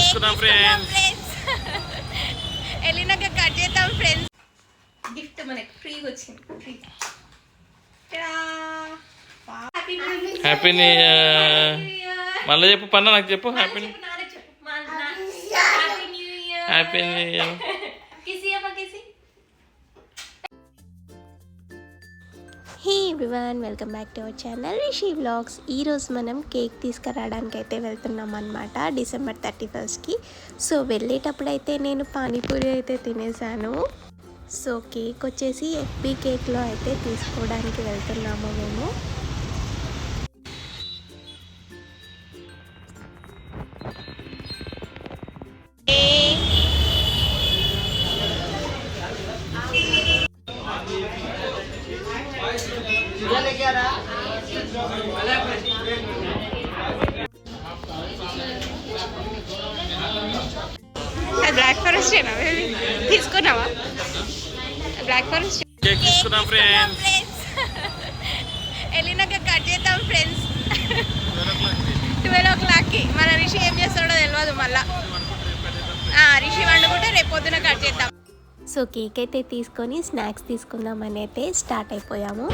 తీసుకున్నాం ఫ్రెండ్స్. వెళ్ళినాక కట్ చేద్దాం ఫ్రెండ్స్. గిఫ్ట్ మనకి ఫ్రీగా వచ్చింది. ఫ్రీ. Happy new year. మళ్ళీ చెప్పు పన్న, నాకు చెప్పు. Happy new year. Hey everyone, welcome back to our channel Rishi vlogs. ఈరోజు మనం కేక్ తీసుకురావడానికి అయితే వెళ్తున్నాం అనమాట, డిసెంబర్ 31st. సో వెళ్ళేటప్పుడు అయితే నేను పానీపూరి అయితే తినేసాను. సో కేక్ వచ్చేసి ఎఫ్బీ కేక్లో అయితే తీసుకోవడానికి వెళ్తున్నాము మేము. బ్లాక్ ఫారెస్ట్ తీసుకున్నావా? బ్లాక్ ఫారెస్ట్ కేక్ తీసుకున్నాం ఫ్రెండ్స్. వెళ్ళినాక కట్ చేద్దాం ఫ్రెండ్స్. 12 o'clockకి. మన రిషి ఏం చేస్తాడో తెలియదు. మళ్ళా రిషి వండుకుంటే రేపు పొద్దున కట్ చేద్దాం. సో కేక్ అయితే తీసుకొని స్నాక్స్ తీసుకుందామని అయితే స్టార్ట్ అయిపోయాము.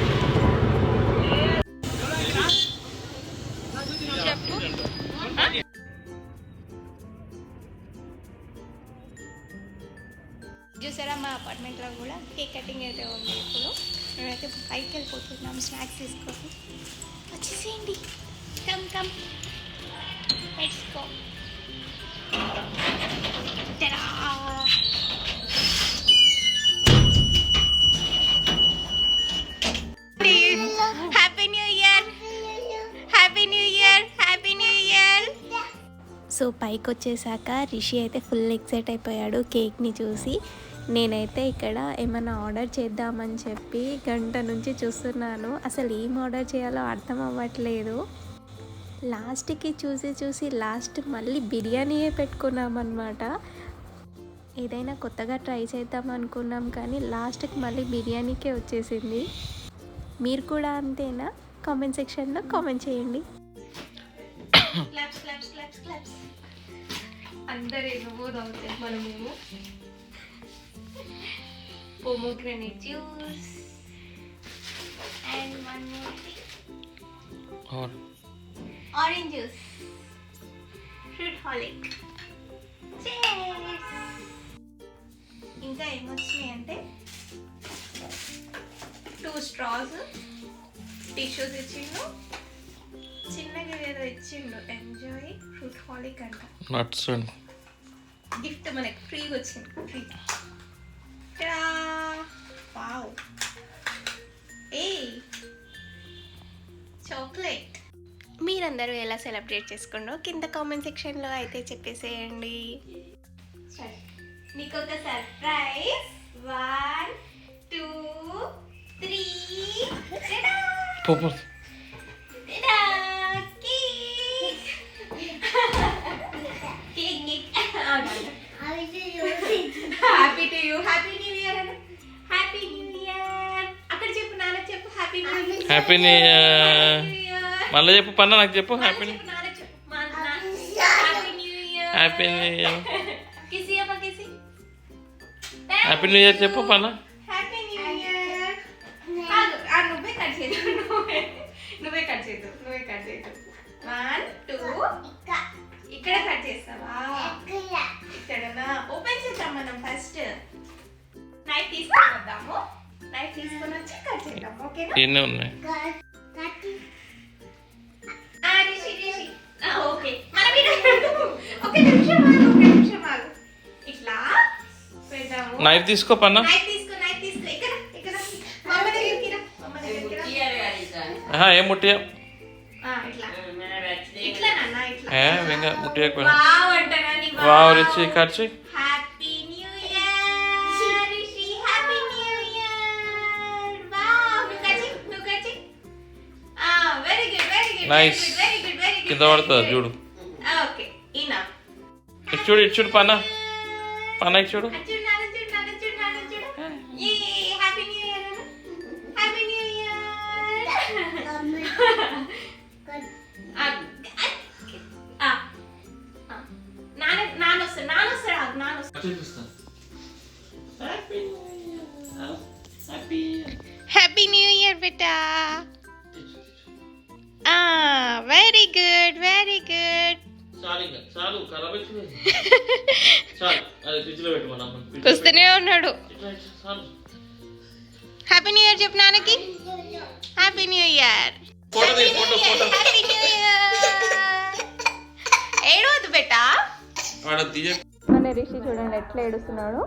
చూసారా, మా అపార్ట్మెంట్లో కూడా కేక్ కటింగ్ అయితే ఉంది. ఇప్పుడు మేమైతే పైకి వెళ్ళిపోతున్నాం స్నాక్స్ తీసుకొని. వచ్చేసేయండి, come come let's go. Happy new year, happy new year, happy new year. So పైకి వచ్చేసాక రిషి అయితే ఫుల్ ఎక్సైట్ అయిపోయాడు కేక్ని చూసి. నేనైతే ఇక్కడ ఏమైనా ఆర్డర్ చేద్దామని చెప్పి గంట నుంచి చూస్తున్నాను. అసలు ఏం ఆర్డర్ చేయాలో అర్థం అవ్వట్లేదు. లాస్ట్కి చూసి లాస్ట్ మళ్ళీ బిర్యానీయే పెట్టుకున్నామన్నమాట. ఏదైనా కొత్తగా ట్రై చేద్దాం అనుకున్నాం కానీ లాస్ట్కి మళ్ళీ బిర్యానీకే వచ్చేసింది. మీరు కూడా అంతేనా? కామెంట్ సెక్షన్లో కామెంట్ చేయండి. అందరూ ఏమో తాగుతాయి, మనమేమో pomegranate juice and one more thing, orange juice, fruit holic. Cheers. ఇంకా ఏమొచ్చినాయి అంటే 2 straws, టిష్యూస్ ఇచ్చిండు, చిన్నగా ఏదో ఇచ్చిండు, ఎంజాయ్ ఫ్రూట్ హాలిక్ అంట. నట్స్ గిఫ్ట్ మనకి ఫ్రీగా వచ్చింది. ఫ్రీ. వావ్, ఏ చాక్లెట్. మీరందరూ ఎలా సెలబ్రేట్ చేసుకుండో కింద కామెంట్ సెక్షన్లో అయితే చెప్పేసేయండి. నీకు ఒక surprise. 1 2 3 happy to you, happy new year, happy new year. అక్కడ చెప్పు, నాన్న చెప్పు happy new year. Happy new year. మళ్ళీ చెప్పు పన్న, నాకు చెప్పు. Happy new year. Happy new year. కిసి అమ్మ కిసి. హ్యాపీ న్యూ ఇయర్ చెప్పు పన్న. Happy new year. నువ్వే కట్ చేద్దు, నువ్వే కట్ చేద్దు. 1 2 ఇక్కడ కట్ చేస్తావా? ఇక్కడనా? ఓపెన్ చేద్దాం మనం. ఫస్ట్ నైఫ్ తీసుకొని వద్దాము. నైఫ్ తీసుకొని వచ్చి కట్ చేద్దాం. ఓకేనా? ఎన్ని ఉన్నాయి? రిషి ఓకే. ఒక నిమిషం ఆగు. ఇట్లా పెడదాము. నైఫ్ తీసుకో పన్న. నైఫ్ తీసుకో. ఇక్కడ మమ్మ దగ్గరికి రా. ఏం ముట్టియా? ఇట్లా నాన్న, ఇట్లా. వెంగ ముట్టియకపోయినా. వావ్ అంటనా నీ. వావ్ రిచి కర్చి. Happy new year Rishi, happy new year. Wow, నువ్వు కచ్చి. Very good. నైస్. కింద పడుతుంది చూడు. ఓకే, ఇనా. ఇటు చూడు పన్న ఇటు చూడు. ఏ happy new year, happy new year. నాన్న హ్యాపీ న్యూ ఇయర్ బేటా. Very good very good. వస్తూనే ఉన్నాడు. హ్యాపీ న్యూ ఇయర్ చెప్పు నాన్నకి. Happy new year. Happy new year. ఏడవద్దు బేటా. మన రిషి చూడండి ఎట్లా ఏడుస్తున్నాడు.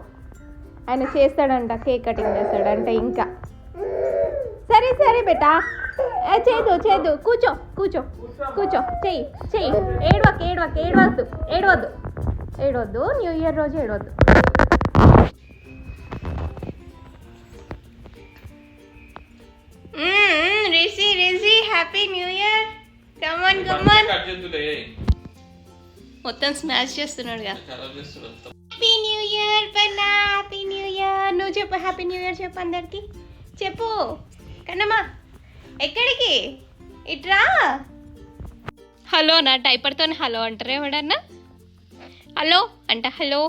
ఆయన చేస్తాడంట, కేక్ కటింగ్ చేస్తాడంట. ఇంకా సరే సరే బేటా, చేదు కూర్చో కూర్చో కూర్చో. చెయ్యి చెయ్యి. ఏడవద్దు. న్యూ ఇయర్ రోజు ఏడవద్దు. Rishi happy new year. Come on మొత్తం స్మాష్ చేస్తున్నాడు. హ్యాపీ న్యూ ఇయర్ బన్నా. Happy new year. నువ్వు చెప్పు హ్యాపీ న్యూ ఇయర్ చెప్పు అందరికి. చెప్పు కన్నమ్మా. ఎక్కడికి? ఇట్రా. హలో నా డైపర్తోనే హలో అంటారు ఎవడన్నా. హలో అంట. హలో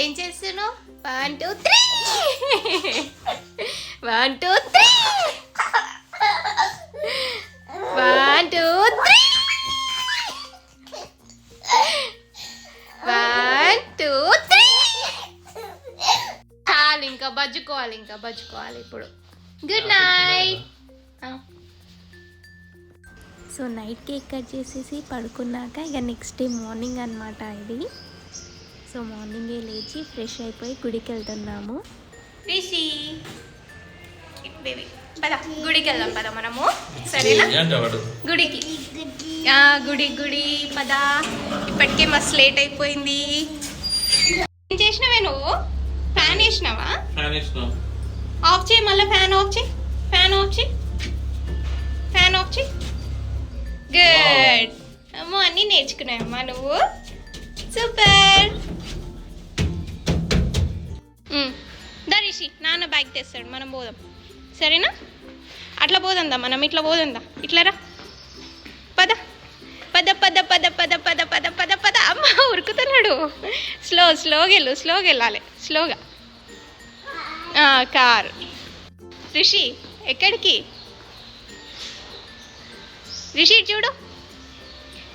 ఏం చేస్తున్నావు? 1 2 3 1 2 3 1 2 3 1 2 3. చాలు, ఇంకా బజ్జుకోవాలి ఇప్పుడు. Good night. So night cake cut చేసేసి పడుకున్నాక ఇక నెక్స్ట్ డే మార్నింగ్ అనమాట ఇది. సో మార్నింగే లేచి ఫ్రెష్ అయిపోయి గుడికి వెళ్తున్నాము. రిషి బేబీ పద గుడికి వెళ్దాం పద మనము. సరేనా? గుడికి గుడి పద. ఇప్పటికే మస్తు లేట్ అయిపోయింది. ఏం చేసినావే నువ్వు? ఫ్యాన్ వేసినావా? ఆఫ్ చేయి మళ్ళీ. ఫ్యాన్ ఆఫ్ చేయి. గుడ్. అమ్మో అన్నీ నేర్చుకున్నావమ్మా నువ్వు. సూపర్. రిషి నాన్న బ్యాగ్ తెస్తాడు, మనం పోదాం. సరేనా? అట్లా పోదందా మనం. ఇట్లా పోదందా. ఇట్లా రా. పద. అమ్మ ఉరుకుతున్నాడు. స్లోగా వెళ్ళాలి. స్లోగా. కారు. రిషి ఎక్కడికి? రిషి చూడు.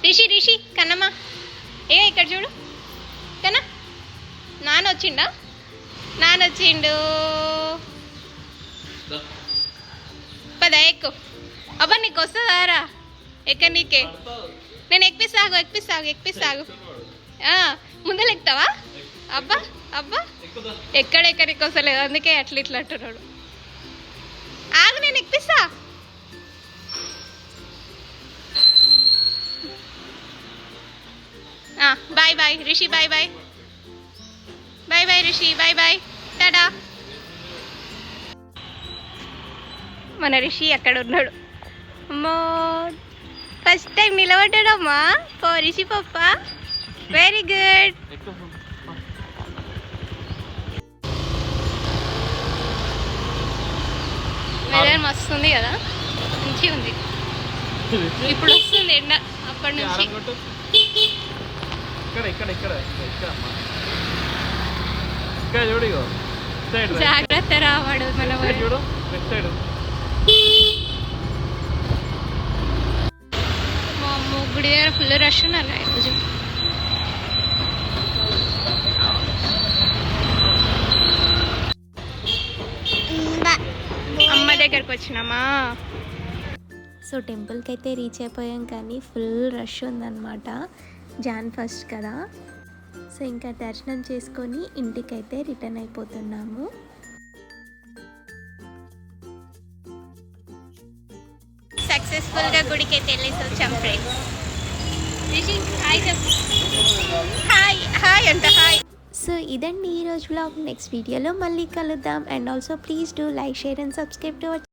రిషి కన్నమ్మ ఇక్కడ చూడు. కన్నా నాన్న వచ్చిండు. పద ఎక్కు. అబ్బా నీకు వస్తుందారా ఎక్కడ? నీకే నేను ఎక్కిస్తాగు. ముందర ఎక్కుతావా? అబ్బా ఎక్కడికి వస్తలేదు, అందుకే ఇట్లా అంటున్నాడు. ఆగు, నేను ఎక్కిస్తా. Bye Rishi. Bye Rishi. Bye tata. మన రిషి అక్కడ ఉన్నాడు. అమ్మో ఫస్ట్ టైం నిలబడ్డాడమ్మా. రిషి పప్ప వెరీ గుడ్. వెదర్ మస్తు ఉంది కదా, మంచిగా ఉంది. ఇప్పుడు వస్తుంది ఎండ అప్పటి నుంచి. జాగ్రత్త రావాడు మన గుడి దగ్గర ఫుల్ రష్ ఉన్నారు ఈరోజు. అమ్మ దగ్గరకు వచ్చినామా. సో టెంపుల్కి అయితే రీచ్ అయిపోయాం, కానీ ఫుల్ రష్ ఉందన్నమాట. Jan 1st కదా. సో ఇంకా దర్శనం చేసుకొని ఇంటికైతే రిటర్న్ అయిపోతున్నాము. సక్సెస్ఫుల్గా గుడికి అయితే వెళ్ళేసి వచ్చాం ఫ్రెండ్స్. హాయ్ అంట. హాయ్. సో ఇదండి ఈరోజు వ్లాగ్. నెక్స్ట్ వీడియోలో మళ్ళీ కలుద్దాం. And also please do like, share and subscribe to our